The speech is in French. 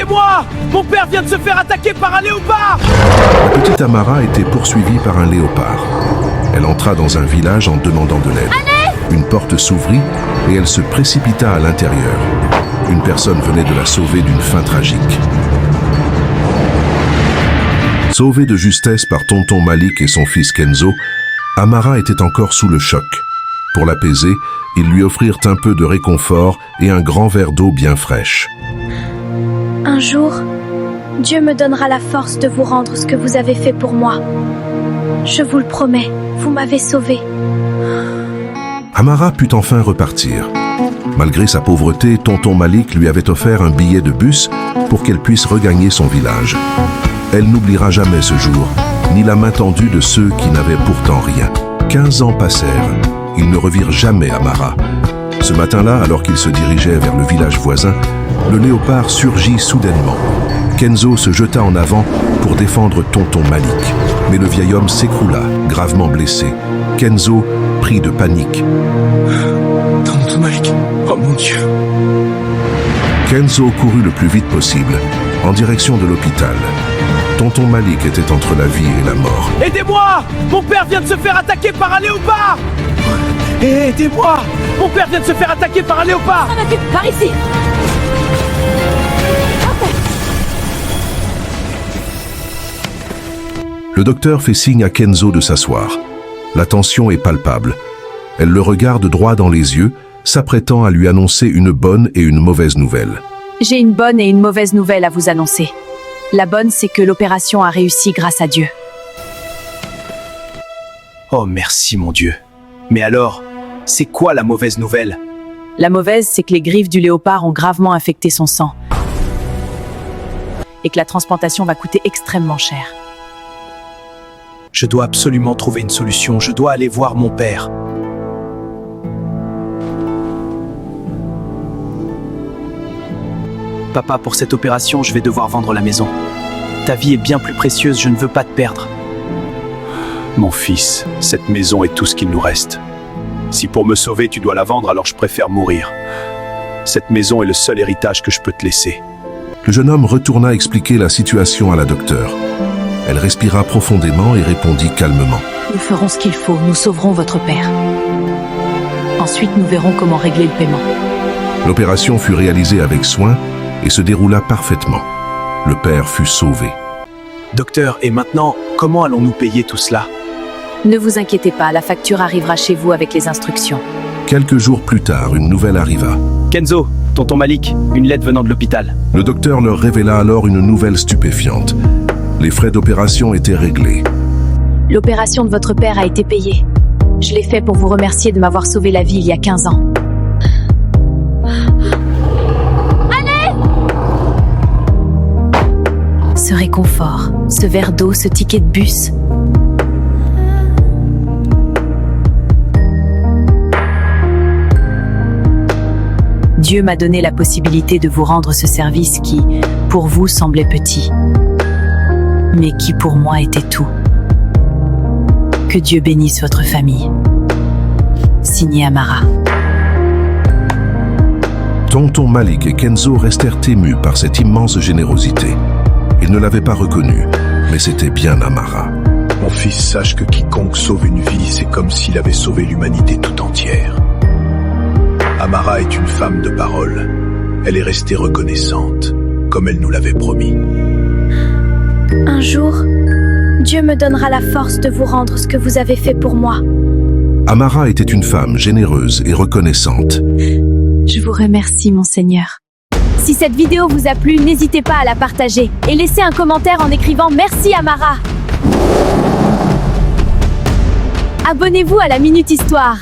Aidez-moi! Mon père vient de se faire attaquer par un léopard! La petite Amara était poursuivie par un léopard. Elle entra dans un village en demandant de l'aide. Une porte s'ouvrit et elle se précipita à l'intérieur. Une personne venait de la sauver d'une fin tragique. Sauvée de justesse par tonton Malik et son fils Kenzo, Amara était encore sous le choc. Pour l'apaiser, ils lui offrirent un peu de réconfort et un grand verre d'eau bien fraîche. Un jour, Dieu me donnera la force de vous rendre ce que vous avez fait pour moi. Je vous le promets, vous m'avez sauvé. Amara put enfin repartir. Malgré sa pauvreté, tonton Malik lui avait offert un billet de bus pour qu'elle puisse regagner son village. Elle n'oubliera jamais ce jour, ni la main tendue de ceux qui n'avaient pourtant rien. 15 ans passèrent. Ils ne revirent jamais Amara. Ce matin-là, alors qu'ils se dirigeaient vers le village voisin, le léopard surgit soudainement. Kenzo se jeta en avant pour défendre tonton Malik. Mais le vieil homme s'écroula, gravement blessé. Kenzo pris de panique. Tonton Malik, oh mon Dieu! Kenzo courut le plus vite possible, en direction de l'hôpital. Tonton Malik était entre la vie et la mort. Aidez-moi! Mon père vient de se faire attaquer par un léopard! Aidez-moi! Mon père vient de se faire attaquer par un léopard! On occupe, par ici! Le docteur fait signe à Kenzo de s'asseoir. La tension est palpable. Elle le regarde droit dans les yeux, s'apprêtant à lui annoncer une bonne et une mauvaise nouvelle. J'ai une bonne et une mauvaise nouvelle à vous annoncer. La bonne, c'est que l'opération a réussi grâce à Dieu. Oh merci mon Dieu. Mais alors, c'est quoi la mauvaise nouvelle? La mauvaise, c'est que les griffes du léopard ont gravement infecté son sang. Et que la transplantation va coûter extrêmement cher. Je dois absolument trouver une solution, je dois aller voir mon père. Papa, pour cette opération, je vais devoir vendre la maison. Ta vie est bien plus précieuse, je ne veux pas te perdre. Mon fils, cette maison est tout ce qu'il nous reste. Si pour me sauver, tu dois la vendre, alors je préfère mourir. Cette maison est le seul héritage que je peux te laisser. Le jeune homme retourna expliquer la situation à la docteure. Elle respira profondément et répondit calmement. Nous ferons ce qu'il faut, nous sauverons votre père. Ensuite, nous verrons comment régler le paiement. L'opération fut réalisée avec soin et se déroula parfaitement. Le père fut sauvé. Docteur, et maintenant, comment allons-nous payer tout cela? Ne vous inquiétez pas, la facture arrivera chez vous avec les instructions. Quelques jours plus tard, une nouvelle arriva. Kenzo, tonton Malik, une lettre venant de l'hôpital. Le docteur leur révéla alors une nouvelle stupéfiante. Les frais d'opération étaient réglés. L'opération de votre père a été payée. Je l'ai fait pour vous remercier de m'avoir sauvé la vie il y a 15 ans. Ce réconfort, ce verre d'eau, ce ticket de bus. Dieu m'a donné la possibilité de vous rendre ce service qui, pour vous, semblait petit, mais qui pour moi était tout. Que Dieu bénisse votre famille. Signé Amara. Tonton Malik et Kenzo restèrent émus par cette immense générosité. Ils ne l'avaient pas reconnu, mais c'était bien Amara. Mon fils, sache que quiconque sauve une vie, c'est comme s'il avait sauvé l'humanité tout entière. Amara est une femme de parole. Elle est restée reconnaissante, comme elle nous l'avait promis. Un jour, Dieu me donnera la force de vous rendre ce que vous avez fait pour moi. Amara était une femme généreuse et reconnaissante. Je vous remercie, mon Seigneur. Si cette vidéo vous a plu, n'hésitez pas à la partager et laissez un commentaire en écrivant « Merci Amara ». Abonnez-vous à la Minute Histoire.